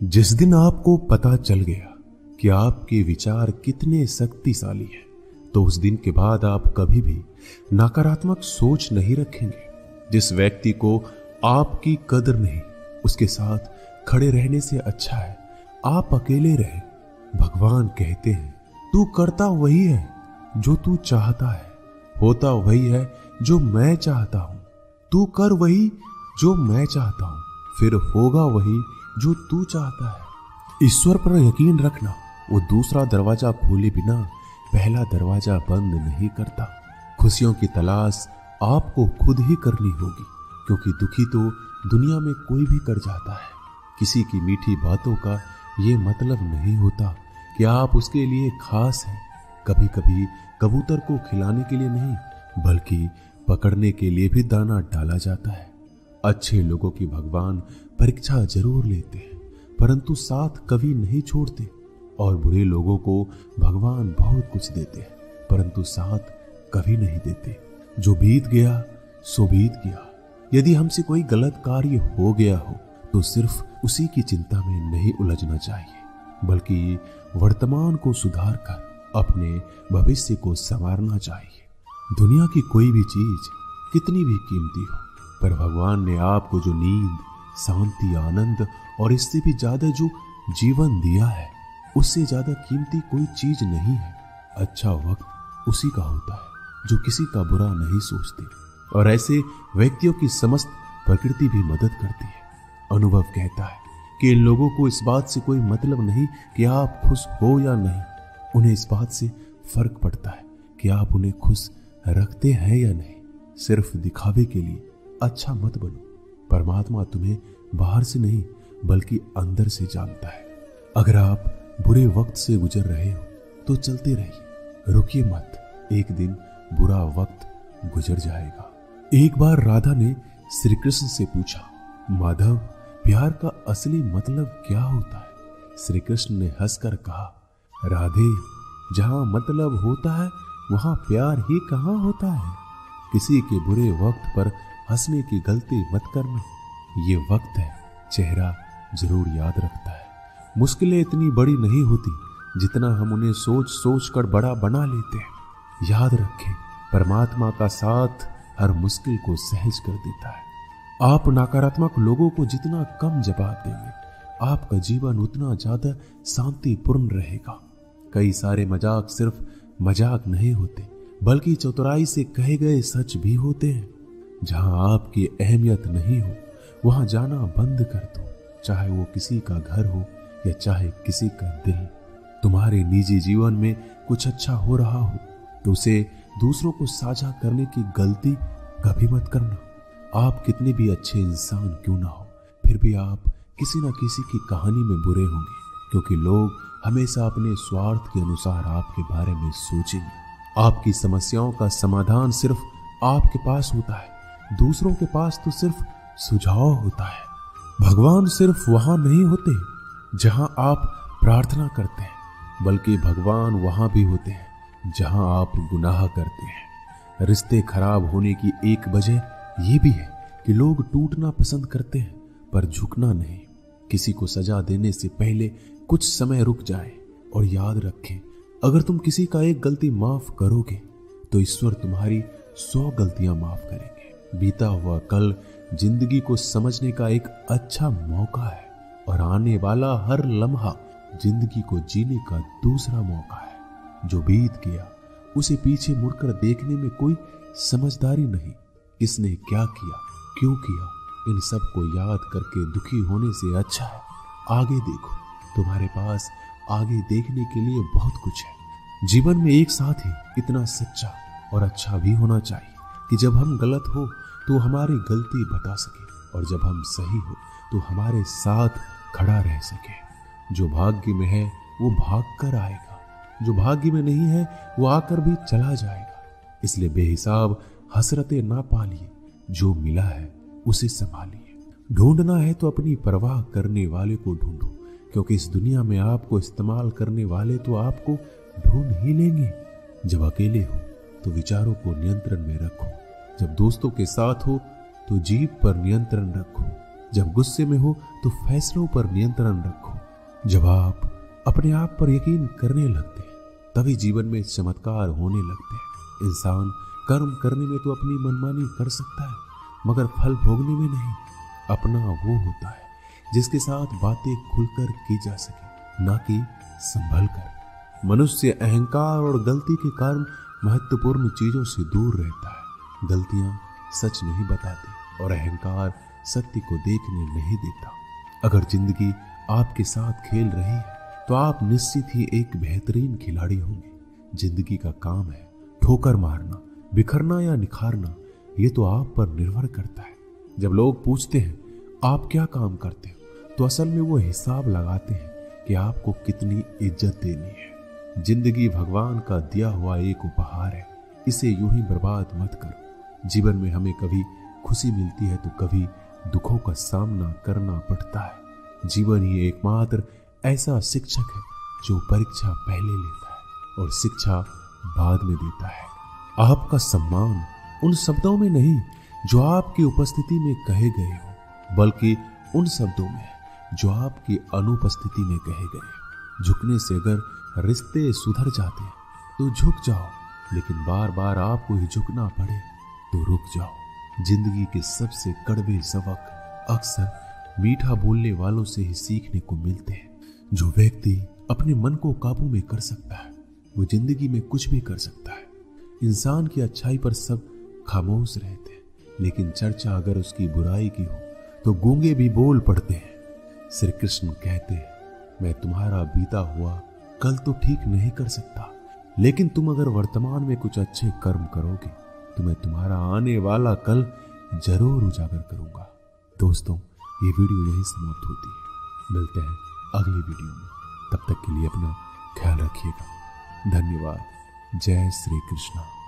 जिस दिन आपको पता चल गया कि आपके विचार कितने शक्तिशाली हैं, तो उस दिन के बाद आप कभी भी नकारात्मक सोच नहीं रखेंगे। जिस व्यक्ति को आपकी कदर नहीं, उसके साथ खड़े रहने से अच्छा है आप अकेले रहे। भगवान कहते हैं, तू करता वही है जो तू चाहता है, होता वही है जो मैं चाहता हूं। तू कर वही जो मैं चाहता हूं, फिर होगा वही जो तू चाहता है। ईश्वर पर यकीन रखना, वो दूसरा दरवाजा खोले बिना पहला दरवाजा बंद नहीं करता। खुशियों की तलाश आपको खुद ही करनी होगी, क्योंकि दुखी तो दुनिया में कोई भी कर जाता है। किसी की मीठी बातों का ये मतलब नहीं होता कि आप उसके लिए खास हैं। कभी कभी कबूतर को खिलाने के लिए नहीं, बल्कि पकड़ने के लिए भी दाना डाला जाता है। अच्छे लोगों की भगवान परीक्षा जरूर लेते हैं, परंतु साथ कभी नहीं छोड़ते। और बुरे लोगों को भगवान बहुत कुछ देते हैं, परंतु साथ कभी नहीं देते। जो बीत गया सो बीत गया। यदि हमसे कोई गलत कार्य हो गया हो तो सिर्फ उसी की चिंता में नहीं उलझना चाहिए, बल्कि वर्तमान को सुधार कर अपने भविष्य को संवारना चाहिए। दुनिया की कोई भी चीज कितनी भी कीमती हो, पर भगवान ने आपको जो नींद, शांति, आनंद और इससे भी ज्यादा जो जीवन दिया है, उससे ज्यादा कीमती कोई चीज नहीं है। अच्छा वक्त उसी का होता है जो किसी का बुरा नहीं सोचते, और ऐसे व्यक्तियों की समस्त प्रकृति भी मदद करती है। अनुभव कहता है कि इन लोगों को इस बात से कोई मतलब नहीं कि आप खुश हो या नहीं, उन्हें इस बात से फर्क पड़ता है कि आप उन्हें खुश रखते हैं या नहीं। सिर्फ दिखावे के लिए अच्छा मत बनो। परमात्मा तुम्हें बाहर से नहीं बल्कि अंदर से जानता है। अगर आप बुरे वक्त से गुजर रहे हो तो चलते रहिए, रुकिए मत। एक दिन बुरा वक्त गुजर जाएगा। एक बार राधा ने श्री कृष्ण से पूछा, माधव, प्यार का असली मतलब क्या होता है? श्री कृष्ण ने हंसकर कहा, राधे, जहां मतलब होता है वहां प्यार ही कहां होता है। किसी के बुरे वक्त पर हंसने की गलती मत करना। ये वक्त है, चेहरा जरूर याद रखता है। मुश्किलें इतनी बड़ी नहीं होती जितना हम उन्हें सोच सोच कर बड़ा बना लेते हैं। याद रखें, परमात्मा का साथ हर मुश्किल को सहज कर देता है। आप नकारात्मक लोगों को जितना कम जवाब देंगे, आपका जीवन उतना ज्यादा शांतिपूर्ण रहेगा। कई सारे मजाक सिर्फ मजाक नहीं होते, बल्कि चतुराई से कहे गए सच भी होते हैं। जहां आपकी अहमियत नहीं हो वहां जाना बंद कर दो, चाहे वो किसी का घर हो या चाहे किसी का दिल। तुम्हारे निजी जीवन में कुछ अच्छा हो रहा हो तो उसे दूसरों को साझा करने की गलती कभी मत करना। आप कितने भी अच्छे इंसान क्यों ना हो, फिर भी आप किसी न किसी की कहानी में बुरे होंगे, क्योंकि लोग हमेशा अपने स्वार्थ के अनुसार आपके बारे में सोचेंगे। आपकी समस्याओं का समाधान सिर्फ आपके पास होता है, दूसरों के पास तो सिर्फ सुझाव होता है। भगवान सिर्फ वहां नहीं होते जहां आप प्रार्थना करते हैं, बल्कि भगवान वहां भी होते हैं जहां आप गुनाह करते हैं। रिश्ते खराब होने की एक वजह यह भी है कि लोग टूटना पसंद करते हैं पर झुकना नहीं। किसी को सजा देने से पहले कुछ समय रुक जाए और याद रखें, अगर तुम किसी का एक गलती माफ करोगे तो ईश्वर तुम्हारी 100 गलतियां माफ करेंगे। बीता हुआ कल जिंदगी को समझने का एक अच्छा मौका है, और आने वाला हर लम्हा जिंदगी को जीने का दूसरा मौका है। जो बीत गया उसे पीछे मुड़कर देखने में कोई समझदारी नहीं। किसने क्या किया, क्यों किया, इन सब को याद करके दुखी होने से अच्छा है आगे देखो। तुम्हारे पास आगे देखने के लिए बहुत कुछ है। जीवन में एक साथ ही इतना सच्चा और अच्छा भी होना चाहिए कि जब हम गलत हो तो हमारी गलती बता सके, और जब हम सही हो तो हमारे साथ खड़ा रह सके। जो भाग्य में है वो भाग कर आएगा, जो भाग्य में नहीं है वो आकर भी चला जाएगा। इसलिए बेहिसाब हसरतें ना पालिए, जो मिला है उसे संभालिए। ढूंढना है तो अपनी परवाह करने वाले को ढूंढो, क्योंकि इस दुनिया में आपको इस्तेमाल करने वाले तो आपको ढूंढ ही लेंगे। जब अकेले हो तो विचारों को नियंत्रण में रखो, जब दोस्तों के साथ हो तो जीभ पर नियंत्रण रखो, जब गुस्से में हो तो फैसलों पर नियंत्रण रखो। जब आप अपने आप पर यकीन करने लगते हैं तभी जीवन में चमत्कार होने लगते हैं। इंसान कर्म करने में तो अपनी मनमानी कर सकता है, मगर फल भोगने में नहीं। अपना वो होता है जिसके साथ बातें खुलकर की जा सके, ना कि संभल कर। मनुष्य अहंकार और गलती के कारण महत्वपूर्ण चीजों से दूर रहता है। गलतियां सच नहीं बताती और अहंकार सत्य को देखने नहीं देता। अगर जिंदगी आपके साथ खेल रही है तो आप निश्चित ही एक बेहतरीन खिलाड़ी होंगे। जिंदगी का काम है ठोकर मारना, बिखरना या निखारना, ये तो आप पर निर्भर करता है। जब लोग पूछते हैं आप क्या काम करते हो, तो असल में वो हिसाब लगाते हैं कि आपको कितनी इज्जत देनी है। जिंदगी भगवान का दिया हुआ एक उपहार है, इसे यूं ही बर्बाद मत करो। जीवन में हमें कभी खुशी मिलती है तो कभी दुखों का सामना करना पड़ता है। जीवन ही एकमात्र ऐसा शिक्षक है जो परीक्षा पहले लेता है और शिक्षा बाद में देता है। आपका सम्मान उन शब्दों में नहीं जो आपकी उपस्थिति में कहे गए हो, बल्कि उन शब्दों में जो आपकी अनुपस्थिति में कहे गए। झुकने से अगर रिश्ते सुधर जाते हैं तो झुक जाओ, लेकिन बार बार आपको ही झुकना पड़े तो रुक जाओ। जिंदगी के सबसे कड़वे सबक अक्सर मीठा बोलने वालों से ही सीखने को मिलते हैं। जो व्यक्ति अपने मन को काबू में कर सकता है वो जिंदगी में कुछ भी कर सकता है। इंसान की अच्छाई पर सब खामोश रहते हैं, लेकिन चर्चा अगर उसकी बुराई की हो तो गूंगे भी बोल पड़ते हैं। श्री कृष्ण कहते हैं, मैं तुम्हारा बीता हुआ कल तो ठीक नहीं कर सकता, लेकिन तुम अगर वर्तमान में कुछ अच्छे कर्म करोगे तो मैं तुम्हारा आने वाला कल जरूर उजागर करूंगा। दोस्तों, ये वीडियो यहीं समाप्त होती है। मिलते हैं अगली वीडियो में। तब तक के लिए अपना ख्याल रखिएगा। धन्यवाद। जय श्री कृष्ण।